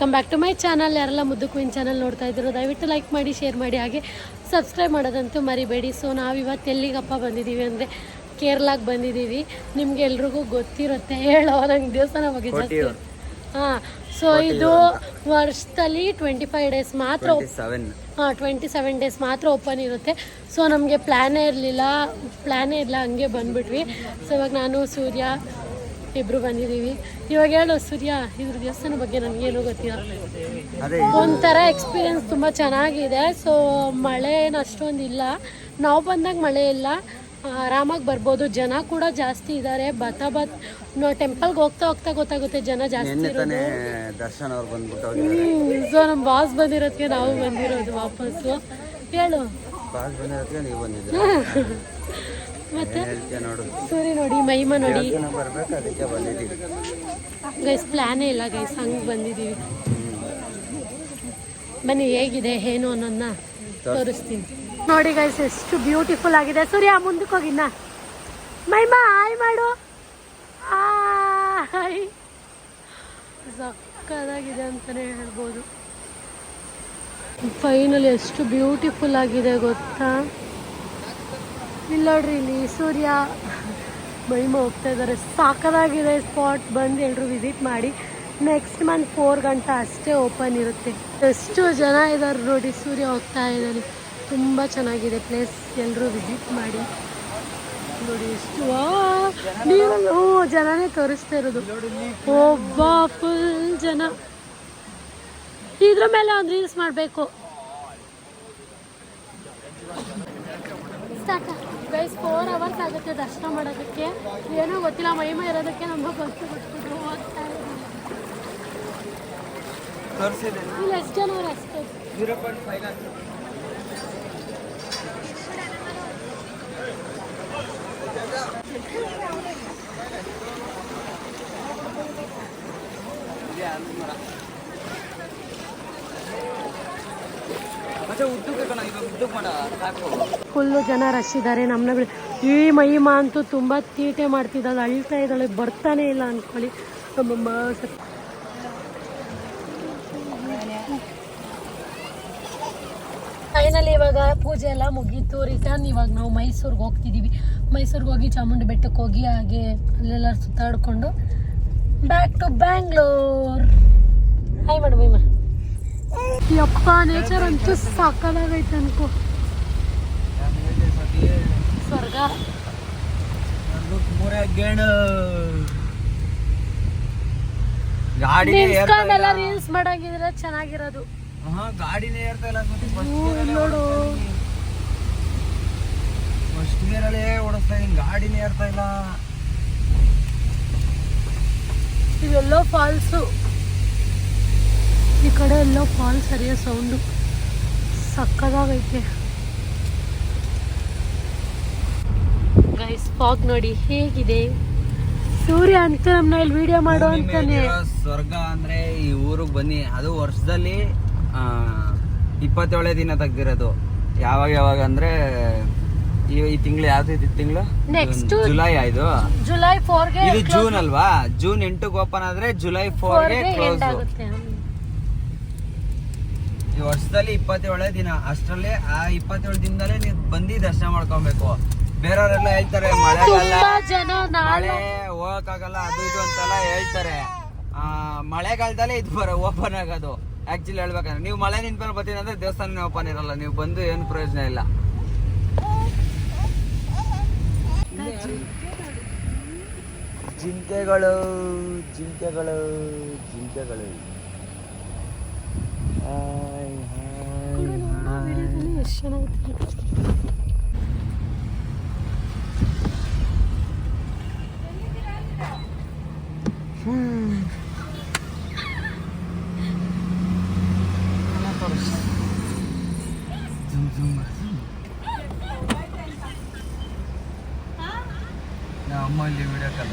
Welcome back to my channel. ಯಾರೆಲ್ಲ ಮುದ್ದು queen channel ನೋಡ್ತಾ ಇದ್ರು ದಯವಿಟ್ಟು ಲೈಕ್ ಮಾಡಿ, ಶೇರ್ ಮಾಡಿ, ಹಾಗೆ ಸಬ್ಸ್ಕ್ರೈಬ್ ಮಾಡೋದಂತೂ ಮರಿಬೇಡಿ. ಸೊ ನಾವಿವತ್ತು ಎಲ್ಲಿಗಪ್ಪ ಬಂದಿದ್ದೀವಿ ಅಂದರೆ ಕೇರಳಕ್ಕೆ ಬಂದಿದ್ದೀವಿ. ನಿಮ್ಗೆ ಎಲ್ರಿಗೂ ಗೊತ್ತಿರುತ್ತೆ, ಹೇಳೋ ನಂಗೆ ದೇವಸ್ಥಾನ ಬಗ್ಗೆ ಜಾಸ್ತಿ. ಹಾಂ, ಸೊ ಇದು ವರ್ಷದಲ್ಲಿ 25 ಡೇಸ್ ಮಾತ್ರ, 27 ಡೇಸ್ ಮಾತ್ರ ಓಪನ್ ಇರುತ್ತೆ. ಸೊ ನಮಗೆ ಪ್ಲ್ಯಾನೇ ಇಲ್ಲ, ಹಂಗೆ ಬಂದ್ಬಿಟ್ವಿ. ಸೊ ಇವಾಗ ನಾನು ಸೂರ್ಯ ಇಬ್ರು ಬಂದಿದ್ದೀವಿ. ಇವಾಗ ಹೇಳು ಸೂರ್ಯ, ಇದ್ರ ದೇವಸ್ಥಾನ ಬಗ್ಗೆ ನನಗೇನು ಗೊತ್ತಿಲ್ಲ. ಒಂಥರ ಎಕ್ಸ್ಪೀರಿಯನ್ಸ್ ತುಂಬ ಚೆನ್ನಾಗಿದೆ. ಸೊ ಮಳೆ ಏನು ಅಷ್ಟೊಂದು ಇಲ್ಲ, ನಾವು ಬಂದಾಗ ಮಳೆ ಇಲ್ಲ, ಆರಾಮಾಗಿ ಬರ್ಬೋದು. ಜನ ಕೂಡ ಜಾಸ್ತಿ ಇದ್ದಾರೆ. ಟೆಂಪಲ್ಗೆ ಹೋಗ್ತಾ ಗೊತ್ತಾಗುತ್ತೆ ಜನ ಜಾಸ್ತಿ ಇರೋದು. ಸೊ ನಮ್ಮ ಬಾಸ್ ಬಂದಿರೋದಕ್ಕೆ ನಾವು ಬಂದಿರೋದು ವಾಪಸ್ಸು. ಹೇಳು ಮತ್ತೆ ಸೂರಿ ನೋಡಿ, ಮಹಿಮಾ ನೋಡಿ ಗೈಸ್, ಪ್ಲ್ಯಾನೇ ಇಲ್ಲ ಗೈಸ್, ಹಂಗೆ ಬಂದಿದ್ದೀವಿ. ಬನ್ನಿ ಹೇಗಿದೆ ಏನು ಅನ್ನೋದನ್ನ ತೋರಿಸ್ತೀನಿ ನೋಡಿ ಗೈಸ್. ಎಷ್ಟು ಬ್ಯೂಟಿಫುಲ್ ಆಗಿದೆ. ಸೂರ್ಯ ಮುಂದಕ್ಕೆ ಹೋಗಿನ್ನ, ಮಹಿಮಾ ಹಾಯ್ ಮಾಡು. ಹಾಯ್, ಸಕ್ಕದಾಗಿದೆ ಅಂತಲೇ ಹೇಳ್ಬೋದು. ಫೈನಲ್ ಎಷ್ಟು ಬ್ಯೂಟಿಫುಲ್ ಆಗಿದೆ ಗೊತ್ತಾ. ಇಲ್ಲಿ ನೋಡ್ರಿ, ಇಲ್ಲಿ ಸೂರ್ಯ ಮಹಿಮಾ ಹೋಗ್ತಾ ಇದ್ದಾರೆ. ಸಾಕದಾಗಿದೆ ಸ್ಪಾಟ್. ಬಂದು ಎಲ್ಲರೂ ವಿಸಿಟ್ ಮಾಡಿ. ನೆಕ್ಸ್ಟ್ ಮಂತ್ 4 ಗಂಟೆ ಅಷ್ಟೇ ಓಪನ್ ಇರುತ್ತೆ. ಎಷ್ಟು ಜನ ಇದ್ದಾರೆ ನೋಡಿ. ಸೂರ್ಯ ಹೋಗ್ತಾ ಇದ್ದಾನೆ. ತುಂಬ ಚೆನ್ನಾಗಿದೆ ಪ್ಲೇಸ್, ಎಲ್ಲರೂ ವಿಸಿಟ್ ಮಾಡಿ ನೋಡಿ. ಎಷ್ಟು ನೀವು ಜನನೇ ತೋರಿಸ್ತಾ ಇರೋದು. ಒಬ್ಬ ಫುಲ್ ಜನ. ಇದ್ರ ಮೇಲೆ ಒಂದು ರೀಲ್ಸ್ ಮಾಡಬೇಕು. ಗೈಸ್ 4 ಅವರ್ಸ್ ಆಗುತ್ತೆ ದರ್ಶನ ಮಾಡೋದಕ್ಕೆ. ಏನೋ ಗೊತ್ತಿಲ್ಲ, ಮಹಿಮಾ ಇರೋದಕ್ಕೆ ನಮಗೆ ಗೊತ್ತಿಬಿಟ್ಟು ಹೋಗ್ತಾ ಇದ್ದೀವಿ. ಇಲ್ಲಿ ಎಷ್ಟು ಜನ ಅವ್ರು ಅಷ್ಟೇ. 0.5 ಫುಲ್ಲು ಜನ ರಶ್ ಇದ್ದಾರೆ. ನಮ್ಮನ್ನ ಈ ಮಹಿಮಾ ಅಂತೂ ತುಂಬ ತೀಟೆ ಮಾಡ್ತಿದ್ದಾಳೆ, ಅಳ್ತಾ ಇದ್ದಾಳೆ, ಬರ್ತಾನೆ ಇಲ್ಲ ಅಂದ್ಕೊಳ್ಳಿ. ನಮ್ಮಮ್ಮ ಫೈನಲಿ ಇವಾಗ ಪೂಜೆ ಎಲ್ಲ ಮುಗೀತು. ರಿಟರ್ನ್ ಇವಾಗ ನಾವು ಮೈಸೂರಿಗೆ ಹೋಗ್ತಿದ್ದೀವಿ. ಮೈಸೂರಿಗೆ ಹೋಗಿ ಚಾಮುಂಡಿ ಬೆಟ್ಟಕ್ಕೆ ಹೋಗಿ ಹಾಗೆ ಅಲ್ಲೆಲ್ಲ ಸುತ್ತಾಡಿಕೊಂಡು ಬ್ಯಾಕ್ ಟು ಬ್ಯಾಂಗ್ಳೂರ್. ಹಾಯ್ ಮಾಡು ಮಹಿಮಾ. ಯಪ್ಪ, ನೇಚರ್ ಅಂತೂ ಸಾಕಾಗೈತೆ ಅನ್ಕೋ. ಸ್ವರ್ಗ. ನಿಲ್ಸ್ಕೊಂಡೆಲ್ಲ ರೀಲ್ಸ್ ಮಾಡಾಗಿದ್ರೆ ಚೆನ್ನಾಗಿರೋದು. ಗಾಡಿನೇ ಏರ್ತಾ ಇಲ್ಲ ನೋಡು, ಫಸ್ಟ್ ಗೇರಲ್ಲೇ ಓಡಿಸ್ತಾ ಇದೀನಿ, ಗಾಡಿನೇ ಏರ್ತಾ ಇಲ್ಲ. ಇವೆಲ್ಲೋ ಫಾಲ್ಸು, ಈ ಕಡೆ ಎಲ್ಲೋ ಫಾಲ್ಸ್. ಸರಿಯ ಸೌಂಡು ಸಕ್ಕದಾಗೈತೆ ಗೈಸ್. ಫಾಗ್ ನೋಡಿ ಹೇಗಿದೆ. ಸೂರ್ಯ ಅಂತ ನಮ್ಮನ್ನ ಇಲ್ಲಿ ವಿಡಿಯೋ ಮಾಡೋ ಅಂತಾನೆ. ಸ್ವರ್ಗ ಅಂದ್ರೆ ಈ ಊರಿಗೆ ಬನ್ನಿ. ಅದು ವರ್ಷದಲ್ಲಿ 27 ದಿನ ತೆಗ್ದಿರೋದು. ಯಾವಾಗ ಅಂದ್ರೆ ಈ ತಿಂಗಳು ಯಾವ್ದು ತಿಂಗಳು? Next July. ಆಯ್ತು, ಜುಲೈ 4ಗೆ. ಇದು ಜೂನ್ ಅಲ್ವಾ? ಜೂನ್ 8ಗೆ ಓಪನ್ ಆದ್ರೆ ಜುಲೈ 4ಗೆ ಕ್ಲೋಸ್. ಈ ವರ್ಷದಲ್ಲಿ 27 ದಿನ. ಅಷ್ಟರಲ್ಲಿ ಆ 27 ದಿನದಲ್ಲೇ ನೀವು ಬಂದು ದರ್ಶನ ಮಾಡ್ಕೊಬೇಕು. ಬೇರೆಯವರೆಲ್ಲ ಹೇಳ್ತಾರೆ ಮಳೆ ಹೋಗಕ್ಕಾಗಲ್ಲ, ಅದು ಇದು ಅಂತೆಲ್ಲ ಹೇಳ್ತಾರೆ. ಮಳೆಗಾಲದಲ್ಲೇ ಇದು ಓಪನ್ ಆಗೋದು. ಆಕ್ಚುಲಿ ಹೇಳ್ಬೇಕಂದ್ರೆ ನೀವು ಮಳೆ ನಿಂತ್ಕೊಂಡು ಬರ್ತೀನಿ ಅಂದ್ರೆ ದೇವಸ್ಥಾನ ಓಪನ್ ಇರಲ್ಲ. ನೀವು ಬಂದು ಏನು ಪ್ರಯೋಜನ ಇಲ್ಲ. ಜಿಂಕೆಗಳು ಜಿಂಕೆಗಳು ಜಿಂಕೆಗಳು. ಎಷ್ಟು ಚೆನ್ನಾಗಿತ್ತು. ಅಮ್ಮ ಇಲ್ಲಿ ವಿಡಿಯೋ ಕಾಲ್